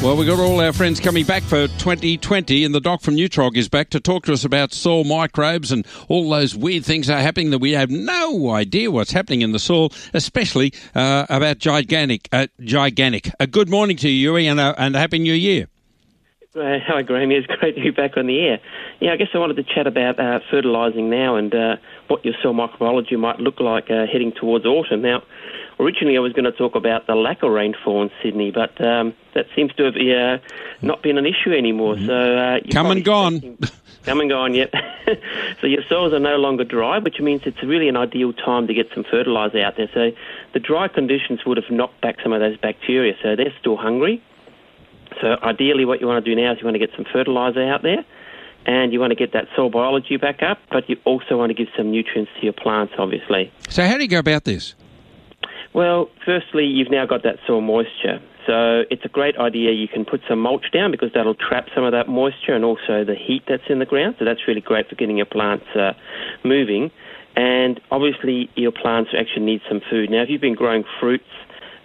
Well, we've got all our friends coming back for 2020, and the doc from Neutrog is back to talk to us about soil microbes and all those weird things that are happening that we have no idea what's happening in the soil, especially about Gyganic. Good morning to you, Uwe, and a Happy New Year. Hi, Graham. It's great to be back on the air. Yeah, I guess I wanted to chat about fertilising now and what your soil microbiology might look like heading towards autumn. Now, originally I was going to talk about the lack of rainfall in Sydney, but that seems to have not been an issue anymore. So Come and gone. Come and gone, yep. So your soils are no longer dry, which means it's really an ideal time to get some fertiliser out there. So the dry conditions would have knocked back some of those bacteria, so they're still hungry. So ideally what you want to do now is you want to get some fertiliser out there, and you want to get that soil biology back up, but you also want to give some nutrients to your plants, obviously. So how do you go about this? Well, firstly, you've now got that soil moisture. So it's a great idea. You can put some mulch down because that'll trap some of that moisture and also the heat that's in the ground. So that's really great for getting your plants moving. And obviously your plants actually need some food. Now, if you've been growing fruits,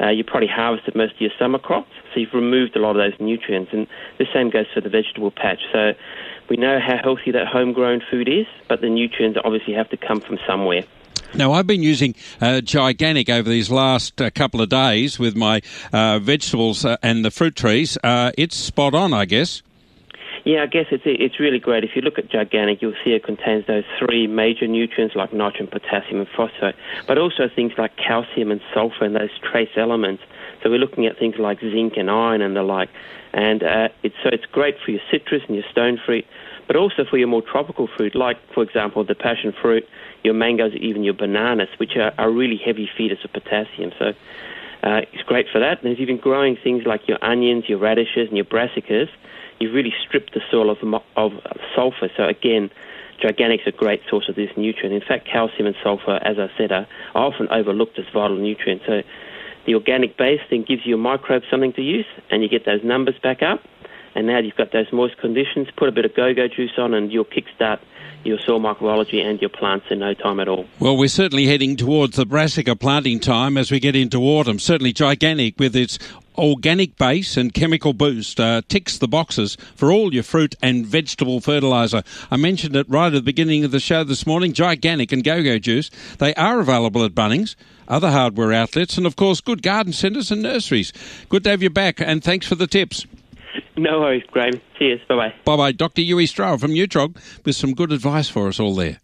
you probably harvested most of your summer crops, so you've removed a lot of those nutrients. And the same goes for the vegetable patch. So we know how healthy that homegrown food is, but the nutrients obviously have to come from somewhere. Now, I've been using Gyganic over these last couple of days with my vegetables and the fruit trees. It's spot on, I guess. Yeah, I guess it's really great. If you look at Gyganic, you'll see it contains those three major nutrients like nitrogen, potassium and phosphorus, but also things like calcium and sulfur and those trace elements. So we're looking at things like zinc and iron and the like. And it's great for your citrus and your stone fruit, but also for your more tropical fruit, like, for example, the passion fruit, your mangoes, even your bananas, which are really heavy feeders of potassium. So it's great for that. And if you've been growing things like your onions, your radishes and your brassicas, you've really stripped the soil of sulfur. So again, Gyganic's a great source of this nutrient. In fact, calcium and sulfur, as I said, are often overlooked as vital nutrients. So the organic base then gives your microbes something to use, and you get those numbers back up. And now you've got those moist conditions, put a bit of go-go juice on and you'll kickstart your soil microbiology and your plants in no time at all. Well, we're certainly heading towards the brassica planting time as we get into autumn. Certainly Gyganic, with its organic base and chemical boost, ticks the boxes for all your fruit and vegetable fertiliser. I mentioned it right at the beginning of the show this morning, Gyganic and go-go juice. They are available at Bunnings, other hardware outlets, and of course good garden centres and nurseries. Good to have you back, and thanks for the tips. No worries, Graham. Cheers. Bye-bye. Bye-bye. Dr. Uwe Stroeher from Neutrog with some good advice for us all there.